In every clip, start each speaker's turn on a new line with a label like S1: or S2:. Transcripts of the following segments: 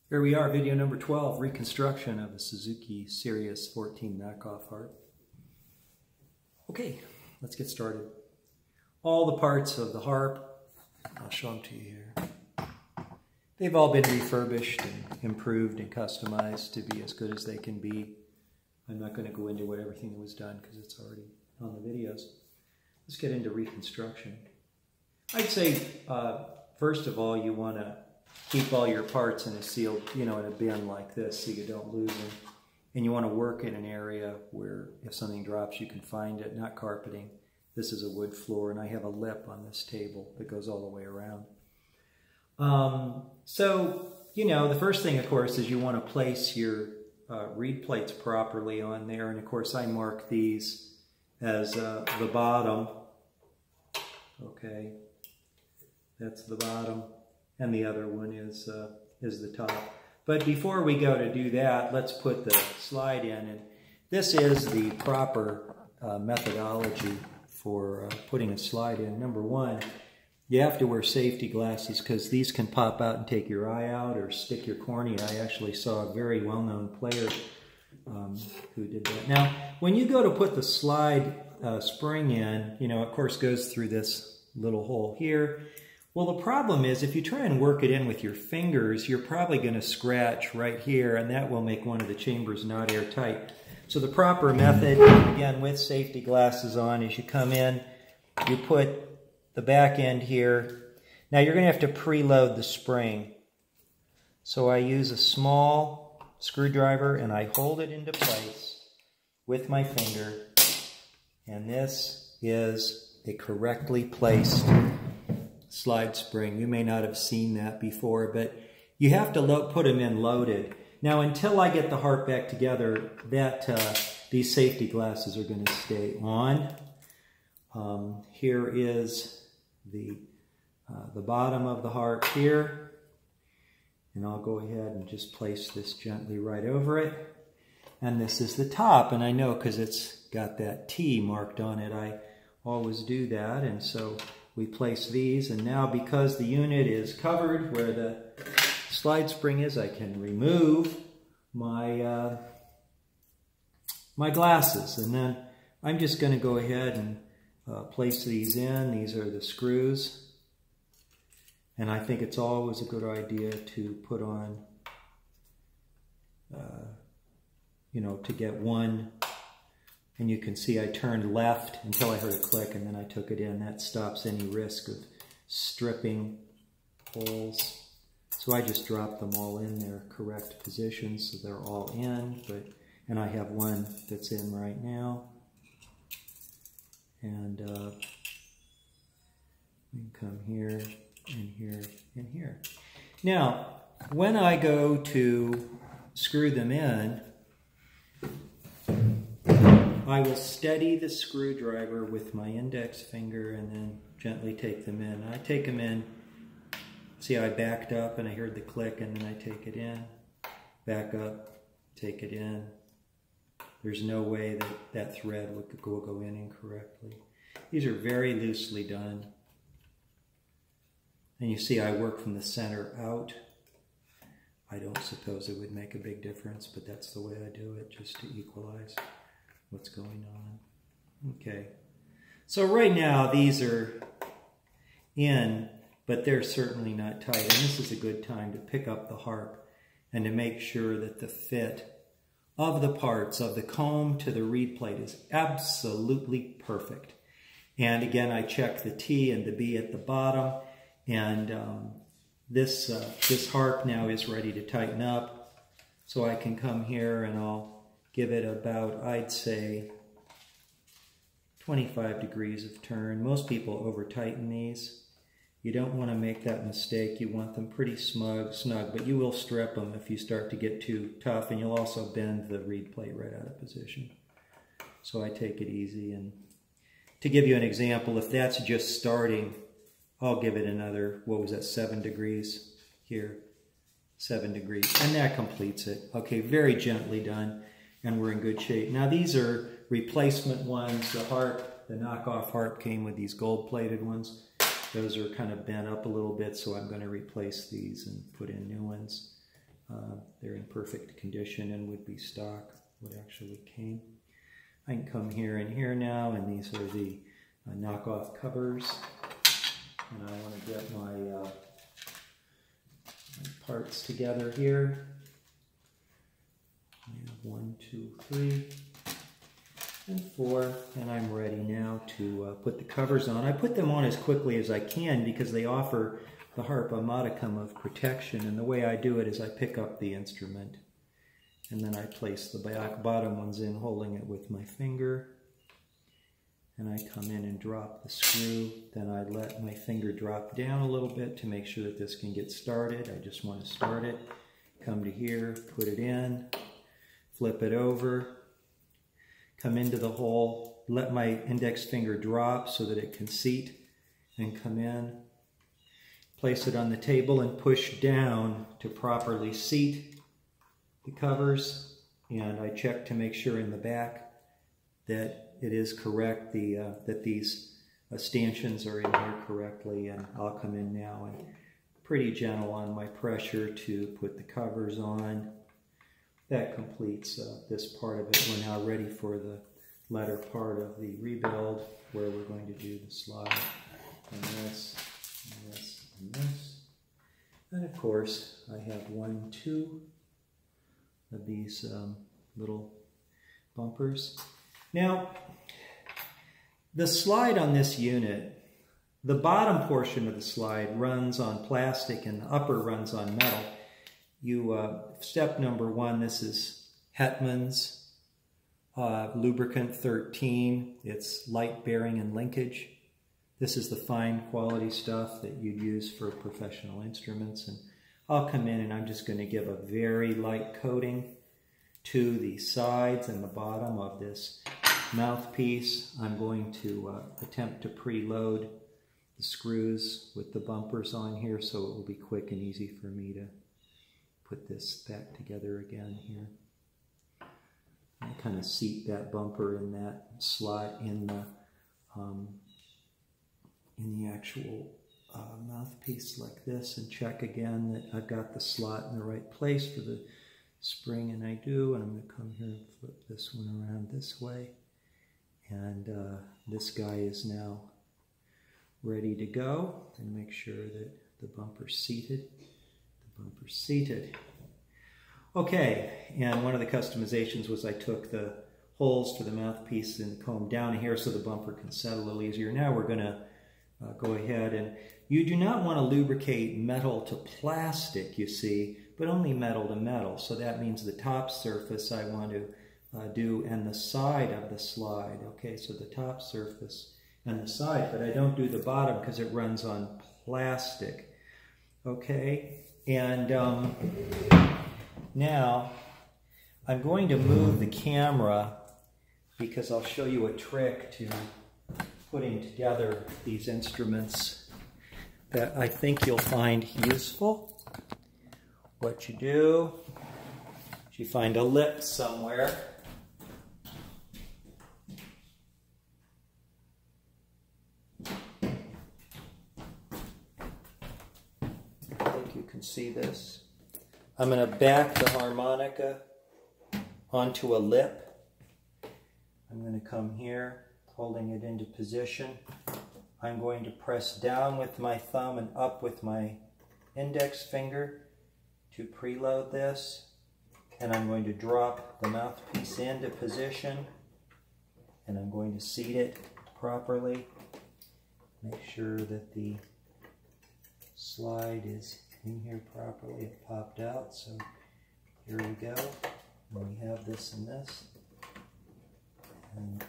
S1: Here we are, video number 12, reconstruction of a Suzuki Sirus 14 knockoff harp. Okay, let's get started. All the parts of the harp, I'll show them to you here. They've all been refurbished and improved and customized to be as good as they can be. I'm not going to go into what everything was done because it's already on the videos. Let's get into reconstruction. I'd say, first of all, you want to keep all your parts in a sealed, in a bin like this so you don't lose them. And you want to work in an area where if something drops you can find it, not carpeting. This is a wood floor and I have a lip on this table that goes all the way around. The first thing of course is you want to place your reed plates properly on there, and of course I mark these as the bottom. Okay, that's the bottom. And the other one is the top. But before we go to do that, let's put the slide in. And this is the proper methodology for putting a slide in. Number one, you have to wear safety glasses because these can pop out and take your eye out or stick your cornea. I actually saw a very well-known player who did that. Now, when you go to put the slide spring in, of course goes through this little hole here. Well, the problem is if you try and work it in with your fingers, you're probably going to scratch right here, and that will make one of the chambers not airtight. So the proper method, again with safety glasses on, is you come in, you put the back end here. Now you're going to have to preload the spring. So I use a small screwdriver and I hold it into place with my finger. And this is a correctly placed slide spring. You may not have seen that before, but you have to put them in loaded. Now, until I get the harp back together, these safety glasses are going to stay on. Here is the bottom of the harp here, and I'll go ahead and just place this gently right over it. And this is the top, and I know because it's got that T marked on it, I always do that, and so we place these, and now because the unit is covered where the slide spring is, I can remove my my glasses, and then I'm just going to go ahead and place these in. These are the screws, and I think it's always a good idea to put on, to get one. And you can see I turned left until I heard a click, and then I took it in. That stops any risk of stripping holes. So I just dropped them all in their correct positions, so they're all in. And I have one that's in right now. And we can come here and here and here. Now, when I go to screw them in, I will steady the screwdriver with my index finger and then gently take them in. I take them in, see I backed up and I heard the click, and then I take it in, back up, take it in. There's no way that thread will go in incorrectly. These are very loosely done. And you see I work from the center out. I don't suppose it would make a big difference, but that's the way I do it, just to equalize what's going on. Okay, so right now these are in, but they're certainly not tight, and this is a good time to pick up the harp and to make sure that the fit of the parts of the comb to the reed plate is absolutely perfect. And again, I check the T and the B at the bottom, and this harp now is ready to tighten up, so I can come here and I'll give it about, I'd say, 25 degrees of turn. Most people over tighten these. You don't want to make that mistake. You want them pretty snug, but you will strip them if you start to get too tough, and you'll also bend the reed plate right out of position. So I take it easy. And to give you an example, if that's just starting, I'll give it another, 7 degrees here. 7 degrees, and that completes it. Okay, very gently done. And we're in good shape. Now these are replacement ones. The knockoff harp came with these gold-plated ones. Those are kind of bent up a little bit, so I'm going to replace these and put in new ones. they're in perfect condition and would be stock, what actually came. I can come here and here now, and these are the knockoff covers. And I want to get my parts together here. I have 1, 2, 3, and 4, and I'm ready now to put the covers on. I put them on as quickly as I can because they offer the harp a modicum of protection, and the way I do it is I pick up the instrument and then I place the bottom ones in, holding it with my finger, and I come in and drop the screw. Then I let my finger drop down a little bit to make sure that this can get started. I just want to start it. Come to here, put it in, flip it over, come into the hole, let my index finger drop so that it can seat, and come in, place it on the table and push down to properly seat the covers. And I check to make sure in the back that it is correct, that these stanchions are in here correctly, and I'll come in now and pretty gentle on my pressure to put the covers on. That completes this part of it. We're now ready for the latter part of the rebuild, where we're going to do the slide, and this, and this, and this. And of course, I have 1, 2 of these little bumpers. Now, the slide on this unit, the bottom portion of the slide runs on plastic and the upper runs on metal. Step number 1, this is Hetman's lubricant 13. It's light bearing and linkage. This is the fine quality stuff that you'd use for professional instruments. And I'll come in and I'm just going to give a very light coating to the sides and the bottom of this mouthpiece. I'm going to attempt to preload the screws with the bumpers on here, so it will be quick and easy for me to put this back together again here. I kind of seat that bumper in that slot in the actual mouthpiece like this, and check again that I've got the slot in the right place for the spring, and I do. And I'm going to come here and flip this one around this way, and this guy is now ready to go, and make sure that the bumper's seated. The bumper's seated. Okay, and one of the customizations was I took the holes for the mouthpiece and comb down here so the bumper can set a little easier. Now we're going to go ahead, and you do not want to lubricate metal to plastic, you see, but only metal to metal. So that means the top surface I want to do, and the side of the slide. Okay, so the top surface and the side, but I don't do the bottom because it runs on plastic. Okay, and now I'm going to move the camera because I'll show you a trick to putting together these instruments that I think you'll find useful. What you do is you find a lip somewhere. I think you can see this. I'm going to back the harmonica onto a lip. I'm going to come here, holding it into position. I'm going to press down with my thumb and up with my index finger to preload this. And I'm going to drop the mouthpiece into position, and I'm going to seat it properly. Make sure that the slide is in here properly. It popped out, so here we go. And we have this and this. And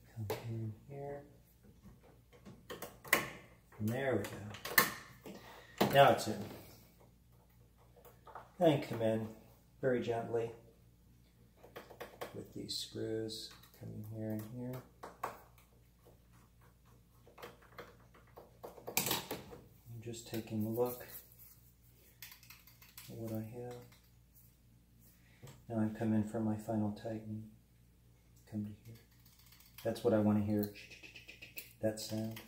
S1: come in here. And there we go. Now it's in. And come in very gently with these screws. Come in here and here. I'm just taking a look at what I have. Now I'm coming for my final tightening. Come to here. That's what I want to hear. That sound.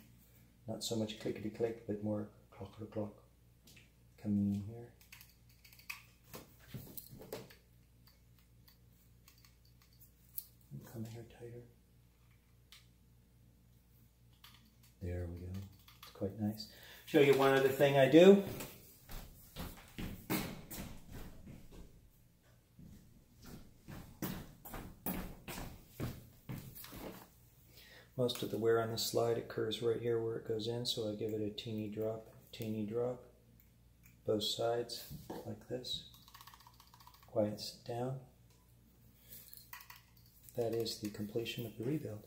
S1: Not so much clickety-click, but more clock-clock. Coming in here. tighter. There we go. It's quite nice. Show you one other thing I do. Most of the wear on the slide occurs right here where it goes in, so I give it a teeny drop, both sides like this. Quiets down. That is the completion of the rebuild.